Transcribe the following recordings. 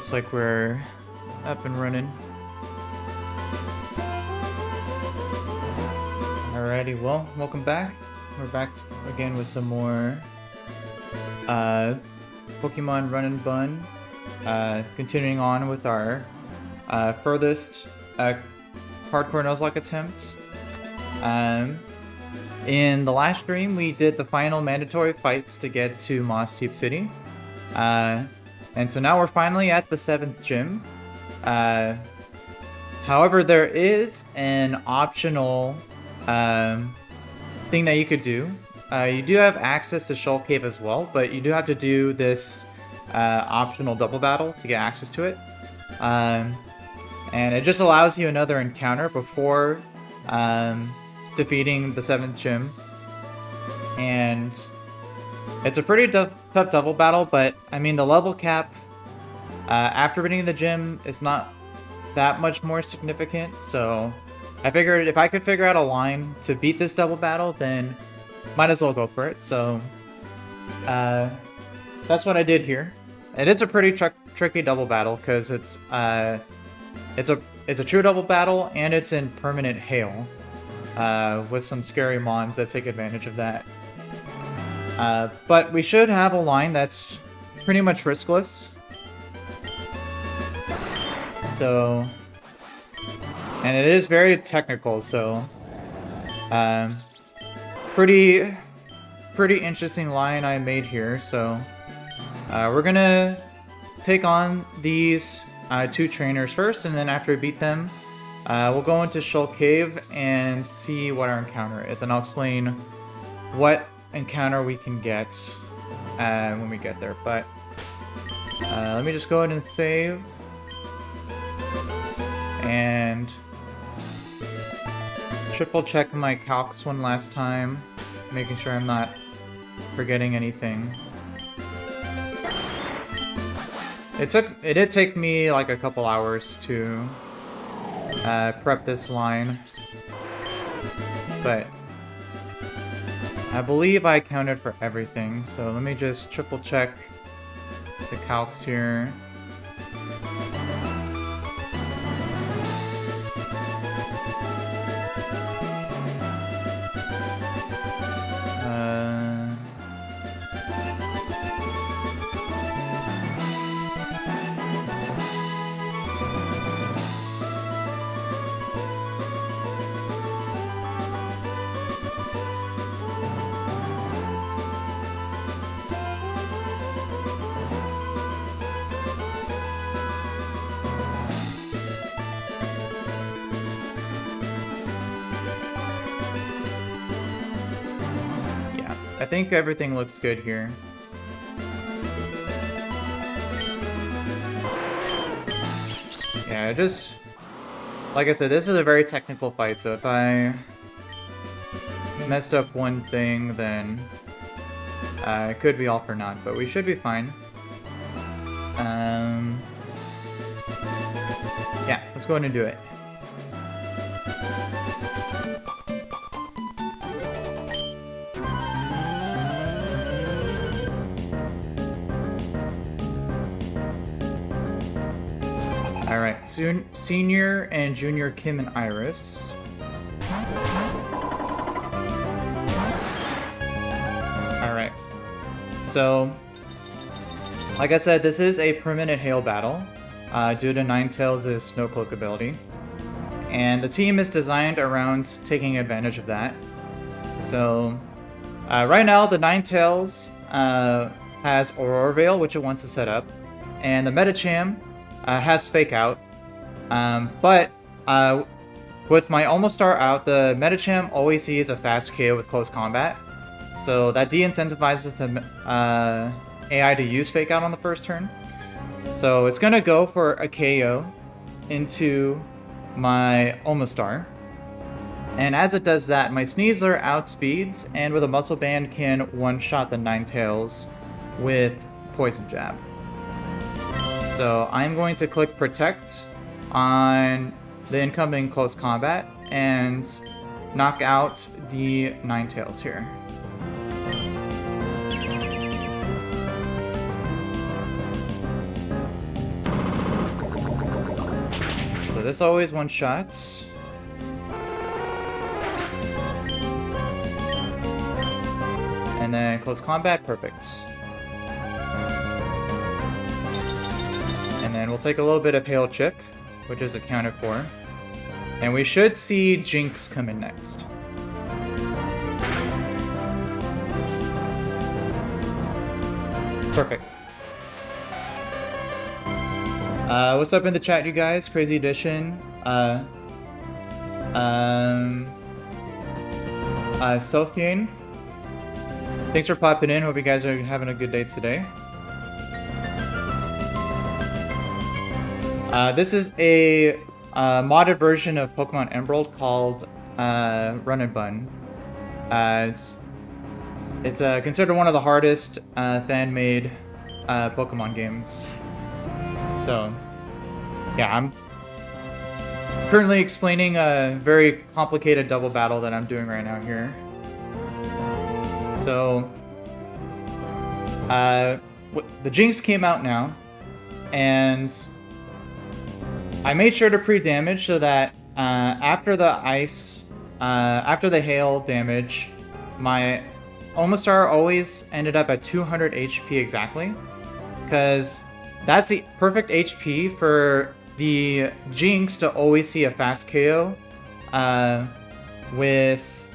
looks like we're up and running. Alrighty, well, welcome back. We're back again with some more Pokemon Run&Bun. Continuing on with our furthest hardcore Nuzlocke attempt. In the last stream, we did the final mandatory fights to get to Moss Deep City. And so now we're finally at the 7th gym. However, there is an optional thing that you could do. You do have access to Shoal Cave as well, but you do have to do this optional double battle to get access to it. And it just allows you another encounter before defeating the 7th gym. And it's a pretty tough double battle, but I mean the level cap after beating the gym is not that much more significant, so I figured if I could figure out a line to beat this double battle, then might as well go for it. So that's what I did here. It is a pretty tricky double battle because it's a true double battle and it's in permanent hail with some scary mons that take advantage of that. But we should have a line that's pretty much riskless. So, and it is very technical, so pretty interesting line I made here. So we're gonna take on these two trainers first, and then after we beat them, we'll go into Shoal Cave and see what our encounter is, and I'll explain what encounter we can get when we get there. But let me just go ahead and save and triple check my calcs one last time, making sure I'm not forgetting anything. It did take me like a couple hours to prep this line, but I believe I accounted for everything, so let me just triple check the calcs here. I think everything looks good here. Yeah, just like I said, this is a very technical fight, so if I messed up one thing, then it could be all for naught, but we should be fine. Yeah, let's go ahead and do it. Alright, Senior and Junior Kim and Iris. Alright. So, like I said, this is a permanent hail battle due to Ninetales' Snowcloak ability. And the team is designed around taking advantage of that. So, right now the Ninetales has Aurora Veil, which it wants to set up. And the Medicham has Fake Out, but with my Almost Star out, the Medicham always sees a fast KO with close combat, so that de-incentivizes the AI to use Fake Out on the first turn. So it's gonna go for a KO into my Almost Star, and as it does that, my Sneasler outspeeds, and with a Muscle Band can one-shot the Ninetales with Poison Jab. So I'm going to click Protect on the incoming close combat and knock out the Ninetales here. So this always one-shots. And then close combat, perfect. And then we'll take a little bit of Hail Chip, which is accounted for. And we should see Jinx come in next. Perfect. What's up in the chat, you guys? Crazy Edition. Self-gain. Thanks for popping in. Hope you guys are having a good day today. This is a modded version of Pokemon Emerald called Run&Bun. It's considered one of the hardest fan-made Pokemon games. So, yeah, I'm currently explaining a very complicated double battle that I'm doing right now here. So, the Jinx came out now, and I made sure to pre-damage so that after the ice, after the hail damage, my Omastar always ended up at 200 HP exactly, because that's the perfect HP for the Jinx to always see a fast KO with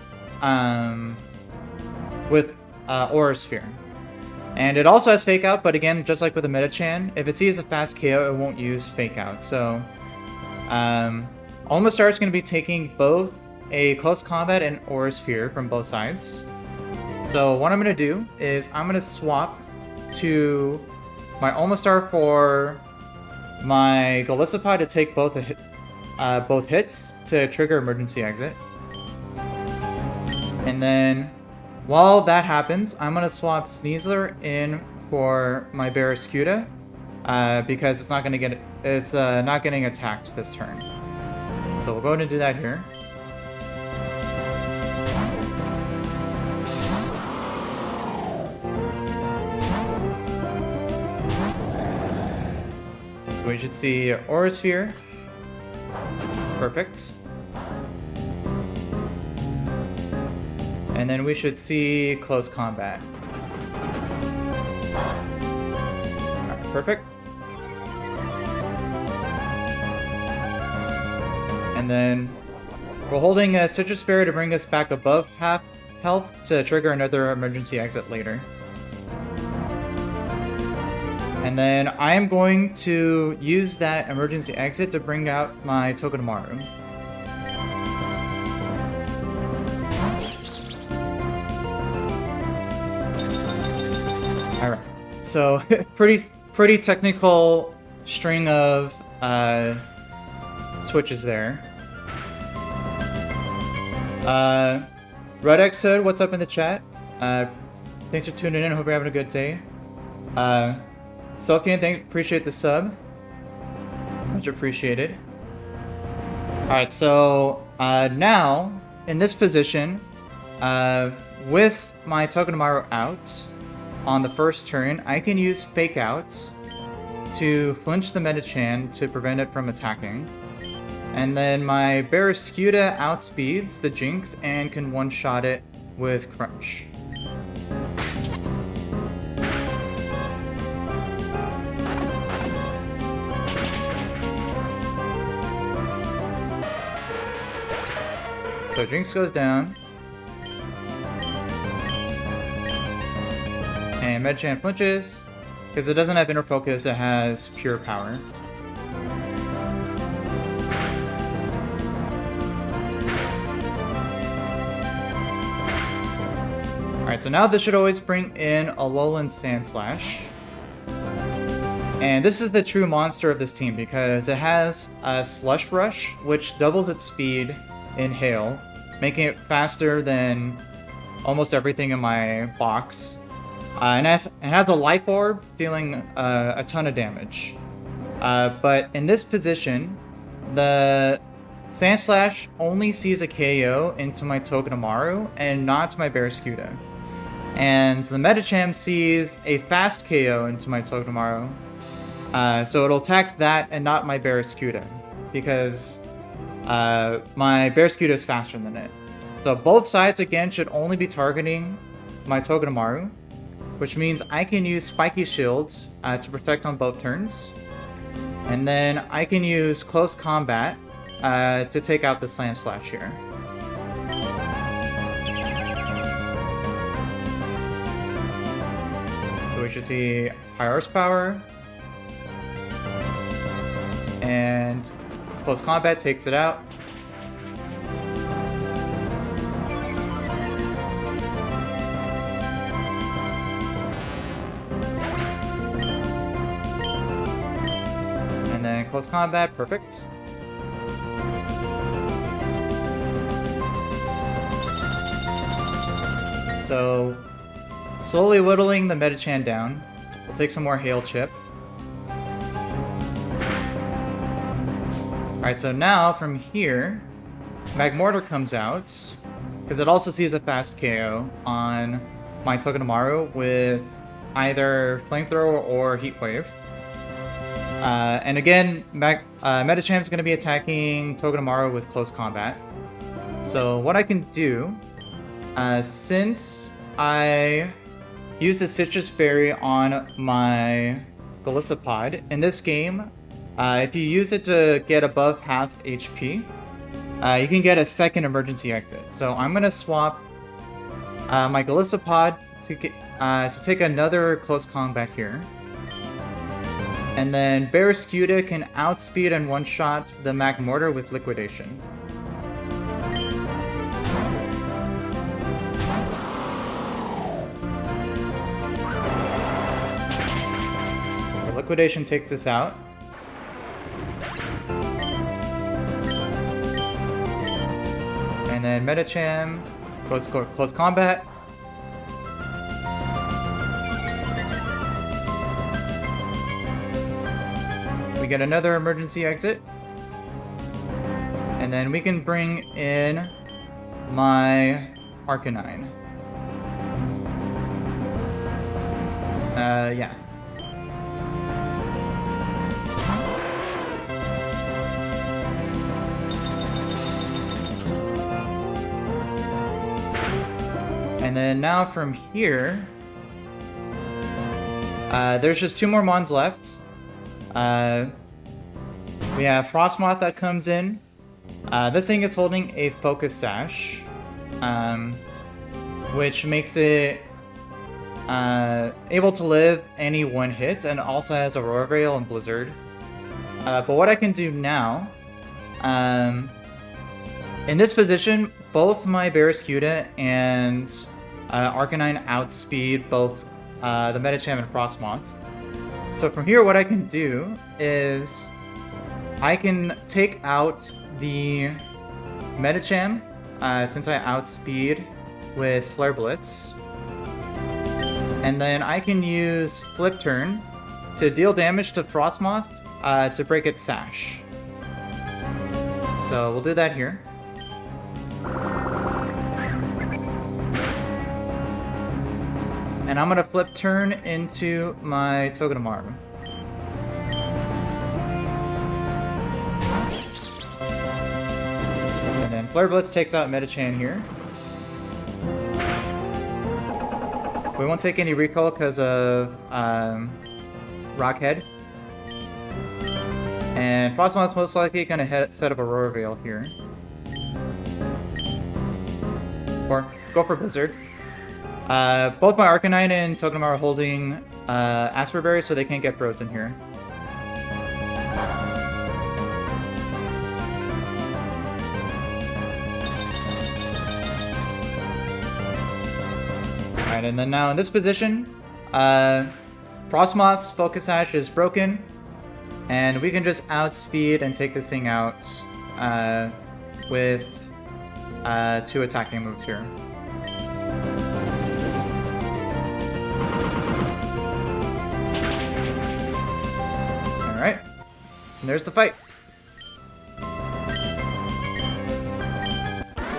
Aura Sphere. And it also has Fake Out, but again, just like with the Metachan, if it sees a fast KO, it won't use Fake Out. So Omastar is going to be taking both a Close Combat and Aura Sphere from both sides. So what I'm going to do is I'm going to swap to my Omastar for my Golisopod to take both hits to trigger Emergency Exit. And then while that happens, I'm going to swap Sneasler in for my Barraskewda because it's not going to get not getting attacked this turn. So we'll go ahead and do that here. So we should see Aura Sphere. Perfect. And then we should see Close Combat. Alright, perfect. And then we're holding a Citrus Berry to bring us back above half health to trigger another Emergency Exit later. And then I am going to use that Emergency Exit to bring out my Togedemaru. Alright, so pretty technical string of switches there. Redex Hood, what's up in the chat? Thanks for tuning in, I hope you're having a good day. Selfgain, appreciate the sub. Much appreciated. Alright, so now, in this position, with my Togedemaru out, on the first turn, I can use Fake Out to flinch the Metachan to prevent it from attacking. And then my Barraskewda outspeeds the Jinx and can one-shot it with Crunch. So Jinx goes down. And Metachan flinches, because it doesn't have Inner Focus, it has Pure Power. Alright, so now this should always bring in Alolan Sandslash. And this is the true monster of this team, because it has a Slush Rush, which doubles its speed in Hail, making it faster than almost everything in my box. And it has a Life Orb, dealing a ton of damage. But in this position, the Sandslash only sees a KO into my Togedemaru and not my Barraskewda. And the Metacham sees a fast KO into my Togedemaru. So it'll attack that and not my Barraskewda. because my Barraskewda is faster than it. So both sides, again, should only be targeting my Togedemaru, which means I can use spiky shields to protect on both turns. And then I can use close combat to take out the Slam Slash here. So we should see high horsepower. And close combat takes it out. And then close combat, perfect. So, slowly whittling the Metachan down. We'll take some more Hail Chip. Alright, so now from here, Magmortar comes out, because it also sees a fast KO on my Togedemaru with either Flamethrower or Heat Wave. And again, Metachan is going to be attacking Togedemaru with close combat. So what I can do, since I used the Citrus Berry on my Golisopod, in this game, if you use it to get above half HP, you can get a second emergency exit. So I'm going to swap my Golisopod to take another close combat here. And then Barraskewda can outspeed and one-shot the Magmortar with Liquidation. So Liquidation takes this out. And then Metacham goes close combat. We get another emergency exit. And then we can bring in my Arcanine. Yeah. And then now from here, there's just 2 more Mons left. We have Frostmoth that comes in. This thing is holding a Focus Sash, which makes it able to live any one hit, and also has Aurora Veil and Blizzard. But what I can do now, in this position, both my Barraskewda and Arcanine outspeed both the Metacham and Frostmoth. So from here, what I can do is I can take out the Metacham, since I outspeed with Flare Blitz. And then I can use Flip Turn to deal damage to Frostmoth to break its Sash. So we'll do that here. And I'm going to Flip Turn into my Togedemaru. And then Flare Blitz takes out Metachan here. We won't take any recoil because of Rockhead. And Frostmoth's most likely going to set up Aurora Veil here. Or go for Blizzard. Both my Arcanine and Togedemaru are holding Asper Berry, so they can't get frozen here. Alright, and then now in this position, Frostmoth's Focus Sash is broken, and we can just outspeed and take this thing out with 2 attacking moves here. Alright, and there's the fight.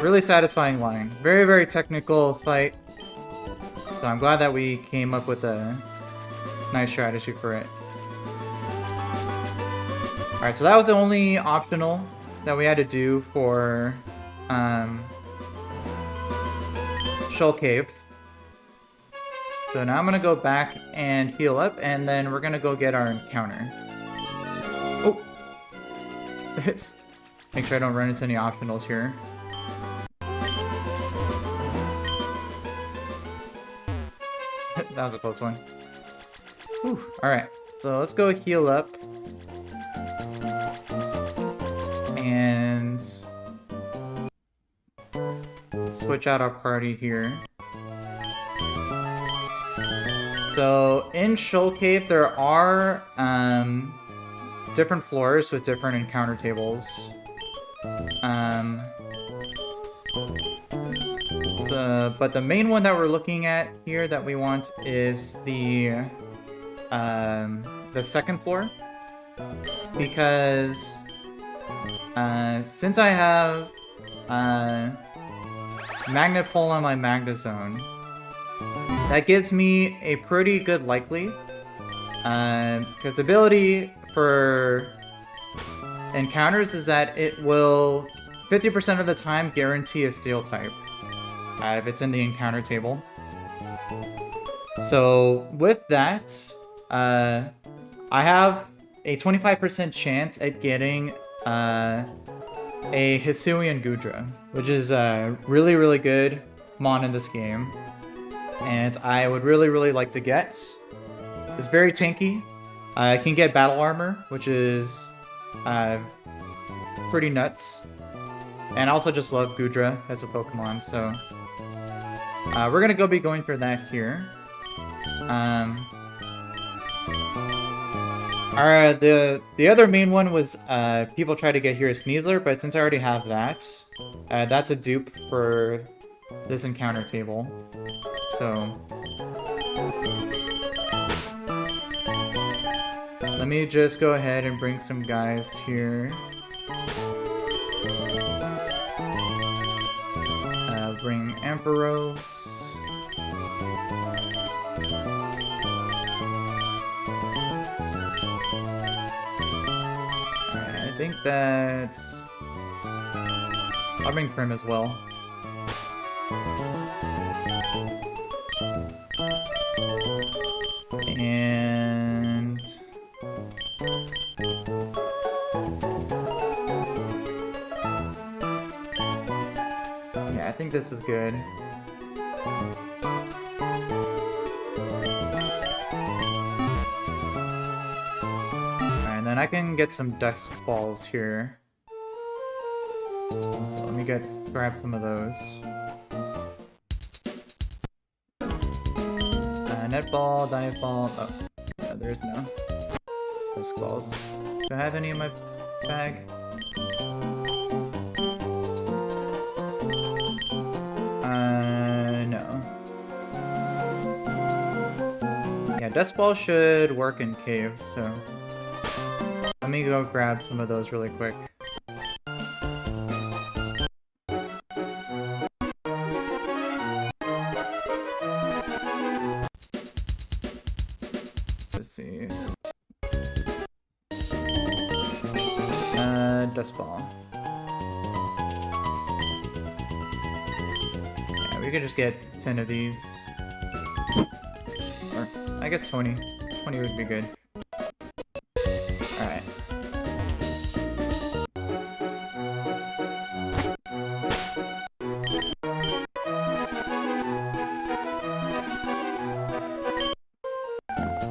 Really satisfying line. Very, very technical fight. So I'm glad that we came up with a nice strategy for it. Alright, so that was the only optional that we had to do for Shoal Cave. So now I'm gonna go back and heal up, and then we're gonna go get our encounter. Oh! Make sure I don't run into any optionals here. That was a close one. Alright, so let's go heal up. And switch out our party here. So in Shoal Cave there are different floors with different encounter tables. But the main one that we're looking at here that we want is the second floor, because since I have Magnet Pole on my Magna Zone, that gives me a pretty good likely, because the ability for encounters is that it will 50% of the time guarantee a steel type if it's in the encounter table. So with that, I have a 25% chance at getting a Hisuian Gudra, which is a really, really good mon in this game, and I would really, really like to get. It's very tanky. I can get battle armor, which is pretty nuts, and I also just love Gudra as a Pokemon, so we're gonna be going for that here. The other main one was people try to get here a Sneasler, but since I already have that, that's a dupe for this encounter table. So let me just go ahead and bring some guys here. Bring Ampharos. I think that's... I'll bring Prim as well. And... yeah, I think this is good. And then I can get some Dusk Balls here. So let me grab some of those. Net Ball, Dive Ball. Oh, yeah, there's no Dusk Balls. Do I have any in my bag? No. Yeah, Dusk Ball should work in caves, so let me go grab some of those really quick. Let's see. Dust Ball. Yeah, we could just get 10 of these. Or, I guess 20. 20 would be good. Alright.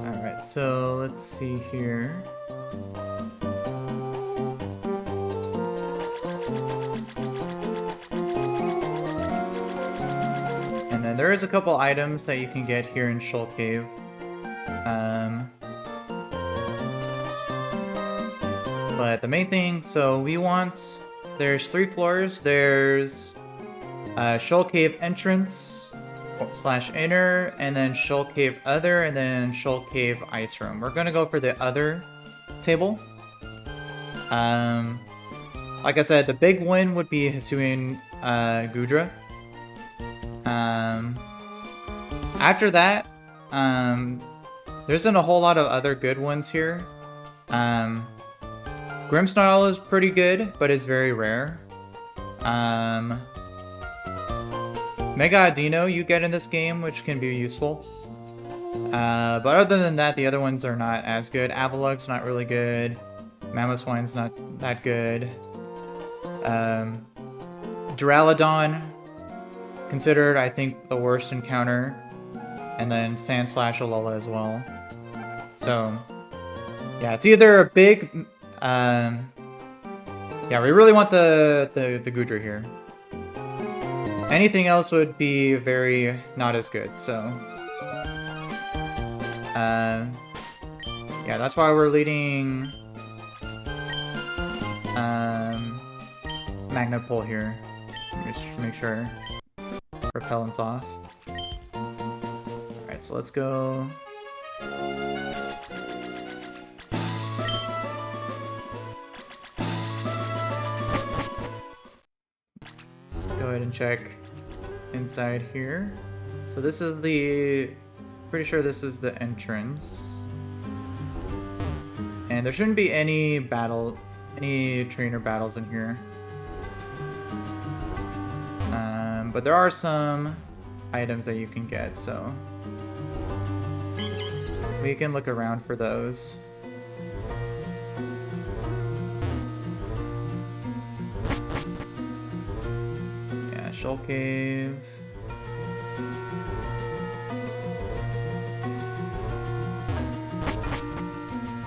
Alright, so let's see here. And then there is a couple items that you can get here in Shoal Cave. But the main thing, so we want, there's 3 floors. There's Shoal Cave entrance / inner, and then Shoal Cave other, and then Shoal Cave ice room. We're gonna go for the other table. Like I said, the big win would be Hisuian Gudra. After that, there isn't a whole lot of other good ones here. Grimmsnarl is pretty good, but it's very rare. Mega Adino you get in this game, which can be useful. But other than that, the other ones are not as good. Avalug's not really good. Mamoswine's not that good. Duraludon, considered, I think, the worst encounter. And then Sandslash Alola as well. So, yeah, it's either a big... yeah, we really want the Goodra here. Anything else would be very not as good, so... yeah, that's why we're leading... Magnapole here. Just make sure Repellent's off. Alright, so let's go... Go ahead and check inside here. So this is the... Pretty sure this is the entrance. And there shouldn't be any trainer battles in here. But there are some items that you can get, so... we can look around for those. Shoal Cave.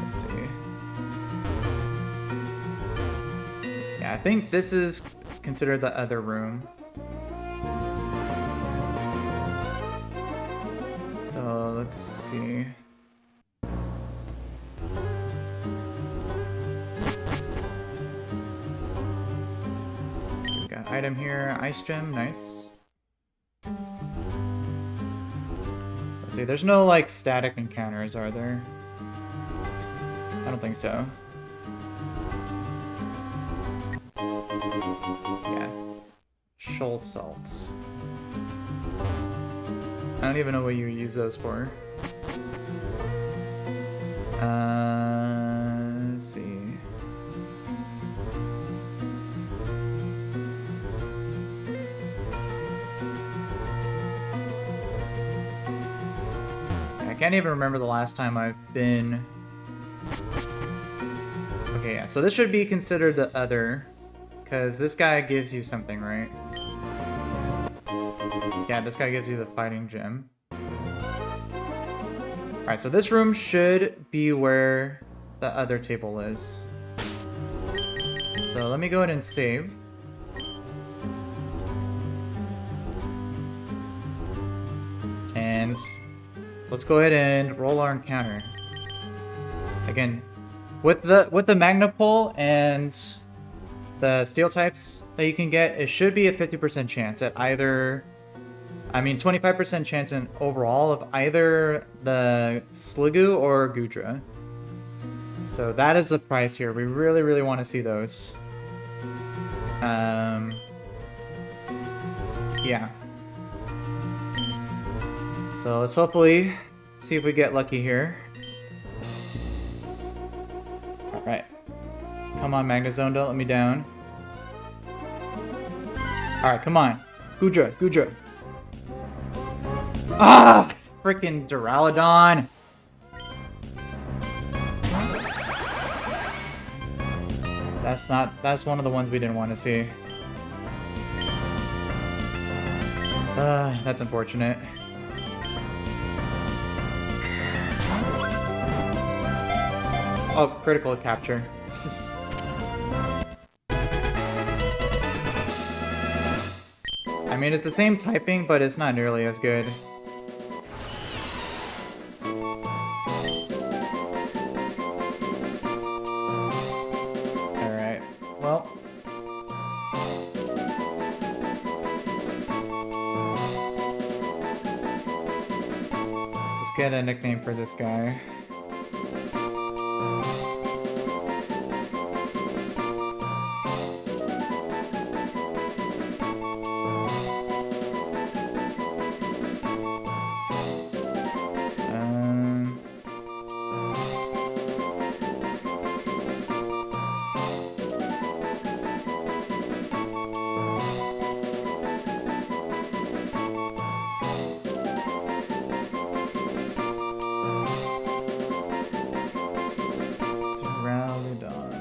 Let's see. Yeah, I think this is considered the other room. So let's see. Item here, Ice Gem, nice. Let's see, there's no like static encounters, are there? I don't think so. Yeah. Shoal Salt. I don't even know what you use those for. Let's see. I can't even remember the last time I've been... Okay, yeah, so this should be considered the other, because this guy gives you something, right? Yeah, this guy gives you the fighting gem. Alright, so this room should be where the other table is. So let me go ahead and save. And let's go ahead and roll our encounter. Again, with the Magnapole and the steel types that you can get, it should be a 50% chance at either... I mean, 25% chance in overall of either the Sliggoo or Goodra. So that is the price here. We really, really want to see those. Yeah. So let's hopefully see if we get lucky here. Alright. Come on, Magnezone, don't let me down. Alright, come on. Goodra, Goodra. Ah! Freaking Duraludon! That's one of the ones we didn't want to see. That's unfortunate. Oh, critical capture. I mean, it's the same typing, but it's not nearly as good. Alright, well. Let's get a nickname for this guy.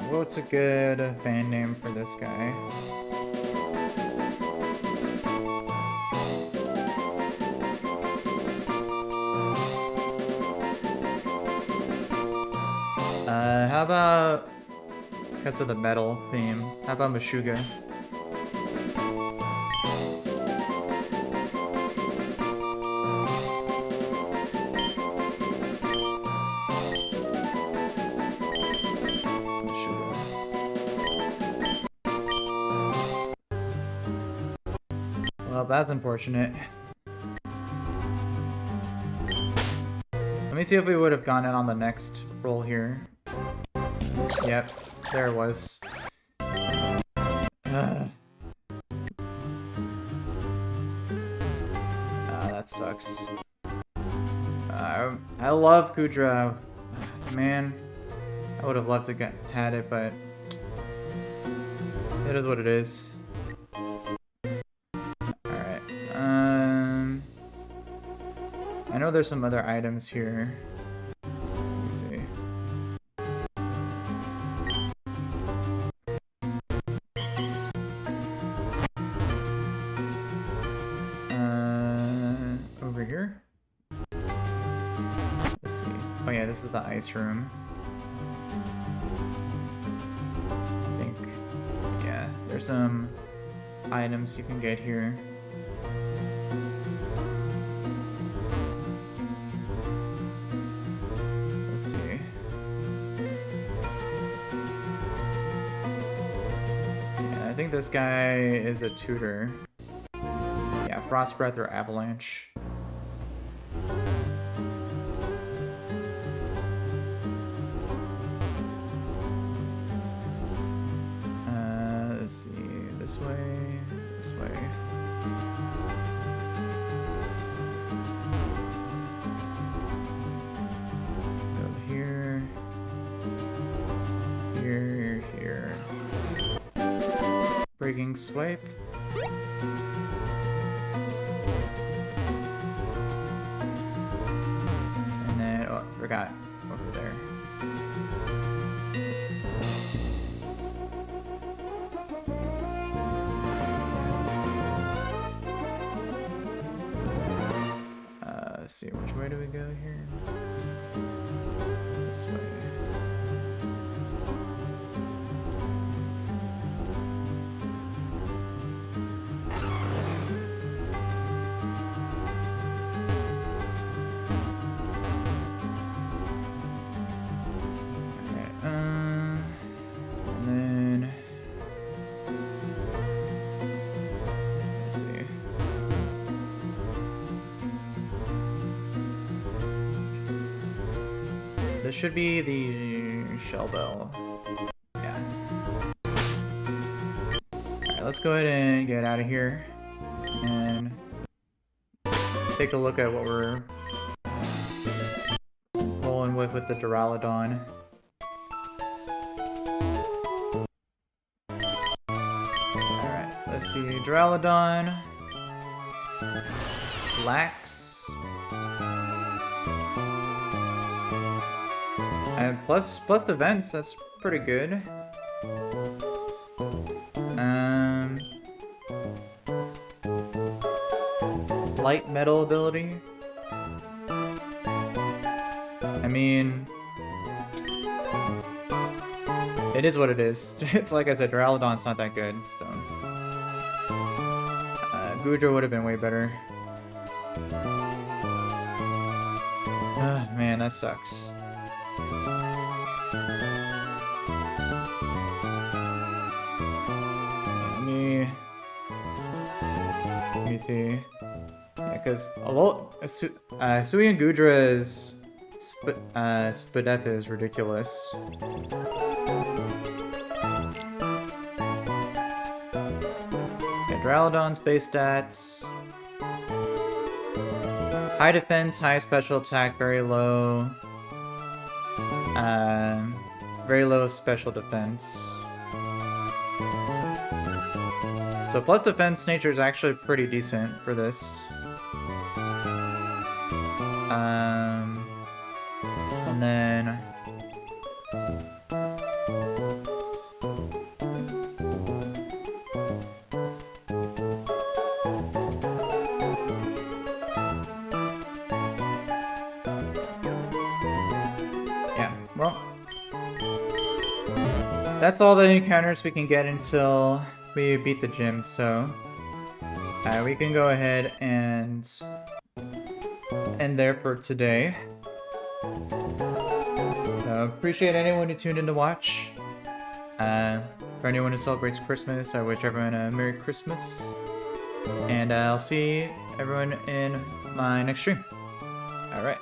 what's a good band name for this guy? How about, because of the metal theme, how about Meshuggah? Well, that's unfortunate. Let me see if we would have gotten it on the next roll here. Yep, there it was. That sucks. I love Kudra. Man, I would have loved to had it, but it is what it is. Alright. I know there's some other items here. Let me see. Over here? Let's see. Oh yeah, this is the ice room. I think, yeah, there's some items you can get here. Let's see. Yeah, I think this guy is a tutor. Yeah, Frost Breath or Avalanche. Let's see, this way, this way. Go here, here, here. Breaking Swipe. And then, oh, forgot, over there. Let's see, which way do we go here? This way. Okay, and then let's see. This should be the shell bell. Yeah. Alright, let's go ahead and get out of here and take a look at what we're rolling with the Duraludon. Alright, let's see. Duraludon. Lax. And plus defense, that's pretty good. Light metal ability. I mean, it is what it is. It's like I said, Duraludon's not that good, so. Gudra would have been way better. Man, that sucks. Let me see. Yeah, because Sui and Gudra's Spadef is ridiculous. Yeah, Duraludon's base stats. High defense, high special attack, very low special defense. So plus defense nature is actually pretty decent for this. And then that's all the encounters we can get until we beat the gym, so we can go ahead and end there for today. Appreciate anyone who tuned in to watch. For anyone who celebrates Christmas, I wish everyone a Merry Christmas. And I'll see everyone in my next stream. Alright.